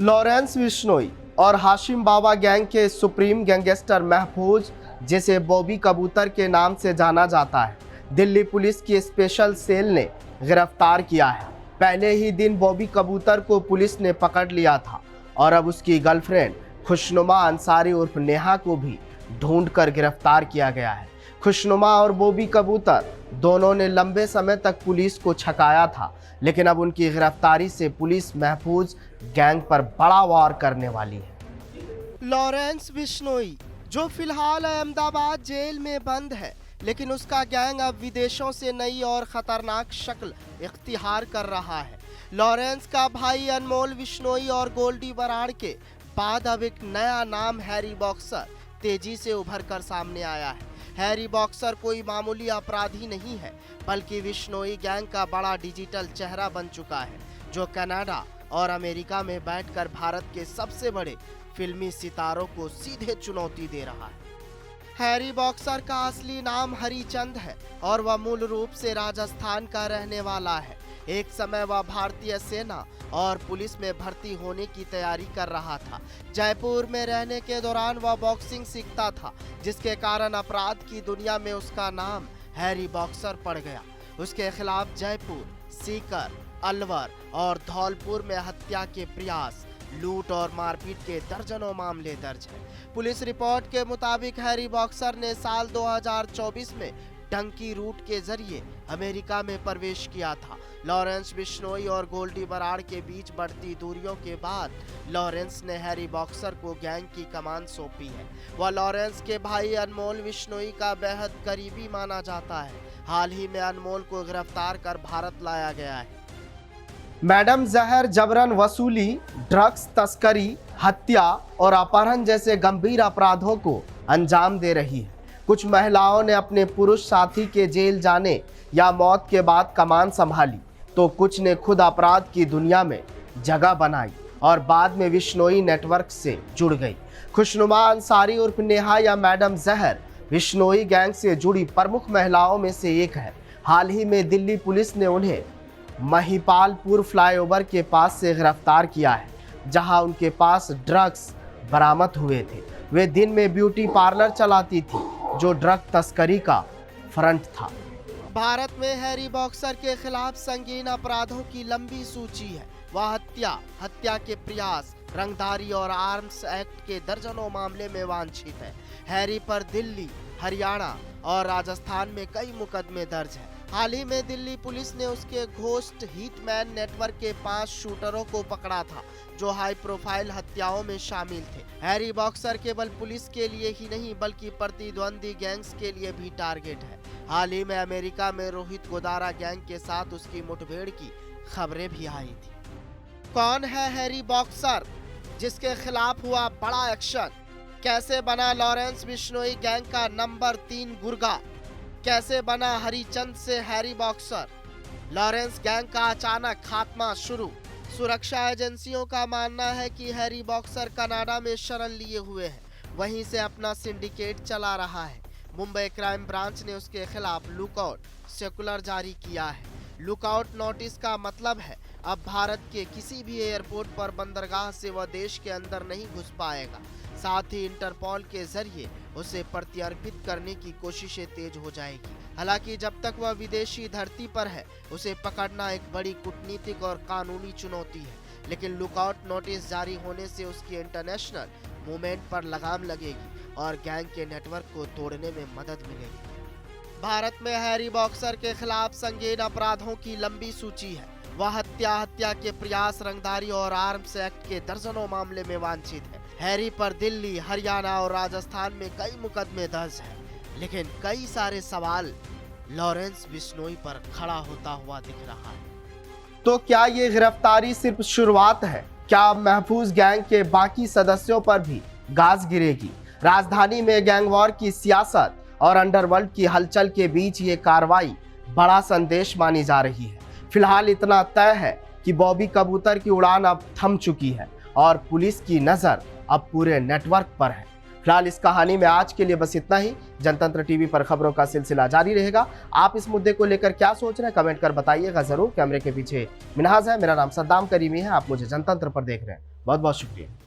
Lawrence Bishnoi और हाशिम बाबा gang के supreme gangster महफूज, जिसे बॉबी कबूतर के नाम से जाना जाता है, दिल्ली पुलिस की स्पेशल सेल ने गिरफ्तार किया है। पहले ही दिन बॉबी कबूतर को पुलिस ने पकड़ लिया था और अब उसकी गर्लफ्रेंड खुशनुमा अंसारी उर्फ नेहा को भी ढूंढकर गिरफ्तार किया गया है। खुशनुमा और बॉबी कबूतर दोनों ने लंबे समय तक पुलिस को छकाया था, लेकिन अब उनकी गिरफ्तारी से पुलिस महफूज गैंग पर बड़ा वार करने वाली है। लॉरेंस बिश्नोई, जो फिलहाल अहमदाबाद जेल में बंद है, लेकिन उसका गैंग अब विदेशों से नई और खतरनाक शक्ल इख्तियार कर रहा है। लॉरेंस का भाई अनमोल बिश्नोई और गोल्डी बराड़ के बाद अब एक नया नाम हैरी बॉक्सर तेजी से उभर कर सामने आया है। हैरी बॉक्सर कोई मामूली अपराधी नहीं है, बल्कि बिश्नोई गैंग का बड़ा डिजिटल चेहरा बन चुका है, जो कनाडा और अमेरिका में बैठकर भारत के सबसे बड़े फिल्मी सितारों को सीधे चुनौती दे रहा है। हैरी बॉक्सर का असली नाम हरिचंद है और वह मूल रूप से राजस्थान का रहने वाला है। एक समय वह भारतीय सेना और पुलिस में भर्ती होने की तैयारी कर रहा था। जयपुर में रहने के दौरान वह बॉक्सिंग सीखता था, जिसके कारण अपराध की दुनिया में उसका नाम हैरी बॉक्सर पड़ गया। उसके खिलाफ जयपुर, सीकर, अलवर और धौलपुर में हत्या के प्रयास, लूट और मारपीट के दर्जनों मामले दर्ज हैं। पुलिस रिपोर्ट के मुताबिक हैरी बॉक्सर ने साल 2024 में डंकी रूट के जरिए अमेरिका में प्रवेश किया था। लॉरेंस बिश्नोई और गोल्डी बराड़ के बीच बढ़ती दूरियों के बाद लॉरेंस ने हैरी बॉक्सर को गैंग की कमान सौंपी है। वह लॉरेंस के भाई अनमोल बिश्नोई का बेहद करीबी माना जाता है। हाल ही में अनमोल को गिरफ्तार कर भारत लाया गया है। मैडम जहर जबरन वसूली, ड्रग्स तस्करी, हत्या और अपहरण जैसे गंभीर अपराधों को अंजाम दे रही है। कुछ महिलाओं ने अपने पुरुष साथी के जेल जाने या मौत के बाद कमान संभाली, तो कुछ ने खुद अपराध की दुनिया में जगह बनाई और बाद में बिश्नोई नेटवर्क से जुड़ गई। खुशनुमा अंसारी उर्फ नेहा या मैडम जहर बिश्नोई गैंग से जुड़ी प्रमुख महिलाओं में से एक है। हाल ही में दिल्ली पुलिस ने उन्हें महिपालपुर फ्लाईओवर के पास से गिरफ्तार किया है, जहां उनके पास ड्रग्स बरामद हुए थे। वे दिन में ब्यूटी पार्लर चलाती थी, जो ड्रग तस्करी का फ्रंट था। भारत में हैरी बॉक्सर के खिलाफ संगीन अपराधों की लंबी सूची है। वह हत्या के प्रयास, रंगदारी और आर्म्स एक्ट के दर्जनों मामले में वांछित है। हैरी पर दिल्ली, हरियाणा और राजस्थान में कई मुकदमे दर्ज हैं। हाल ही में दिल्ली पुलिस ने उसके घोस्ट हिटमैन नेटवर्क के 5 शूटरों को पकड़ा था, जो हाई प्रोफाइल हत्याओं में शामिल थे। हैरी बॉक्सर केवल पुलिस के लिए ही नहीं, बल्कि प्रतिद्वंदी गैंग्स के लिए भी टारगेट है। हाल ही में अमेरिका में रोहित गोदारा गैंग के साथ उसकी मुठभेड़ की खबरें भी आई थी। कौन है हैरी बॉक्सर, जिसके खिलाफ हुआ बड़ा एक्शन? कैसे बना लॉरेंस बिश्नोई गैंग का नंबर 3 गुर्गा? कैसे बना हरिचंद से हैरी बॉक्सर? लॉरेंस गैंग का अचानक खात्मा शुरू। सुरक्षा एजेंसियों का मानना है कि हैरी बॉक्सर कनाडा में शरण लिए हुए है, वहीं से अपना सिंडिकेट चला रहा है। मुंबई क्राइम ब्रांच ने उसके खिलाफ लुकआउट सर्कुलर जारी किया है। लुकआउट नोटिस का मतलब है अब भारत के किसी भी एयरपोर्ट पर बंदरगाह से वह देश के अंदर नहीं घुस पाएगा। साथ ही इंटरपोल के जरिए उसे प्रत्यर्पित करने की कोशिशें तेज हो जाएगी। हालांकि जब तक वह विदेशी धरती पर है, उसे पकड़ना एक बड़ी कूटनीतिक और कानूनी चुनौती है। लेकिन लुकआउट नोटिस जारी होने से उसकी इंटरनेशनल मूवमेंट पर लगाम लगेगी और गैंग के नेटवर्क को तोड़ने में मदद मिलेगी। भारत में हैरी बॉक्सर के खिलाफ संगीन अपराधों की लंबी सूची है। वह हत्या के प्रयास, रंगदारी और आर्म्स एक्ट के दर्जनों मामले में वांछित है। हैरी पर दिल्ली, हरियाणा और राजस्थान में कई मुकदमे दर्ज हैं, लेकिन कई सारे सवाल लॉरेंस बिश्नोई पर खड़ा होता हुआ दिख रहा है। तो क्या ये गिरफ्तारी सिर्फ शुरुआत है? क्या महफूज गैंग के बाकी सदस्यों पर भी गाज गिरेगी? राजधानी में गैंग वॉर की सियासत और अंडरवर्ल्ड की हलचल के बीच ये कार्रवाई बड़ा संदेश मानी जा रही है। फिलहाल इतना तय है कि बॉबी कबूतर की उड़ान अब थम चुकी है और पुलिस की नजर अब पूरे नेटवर्क पर है। फिलहाल इस कहानी में आज के लिए बस इतना ही। जनतंत्र टीवी पर खबरों का सिलसिला जारी रहेगा। आप इस मुद्दे को लेकर क्या सोच रहे हैं, कमेंट कर बताइएगा जरूर। कैमरे के पीछे मिनहाज है, मेरा नाम सद्दाम करीमी है। आप मुझे जनतंत्र पर देख रहे हैं। बहुत बहुत शुक्रिया।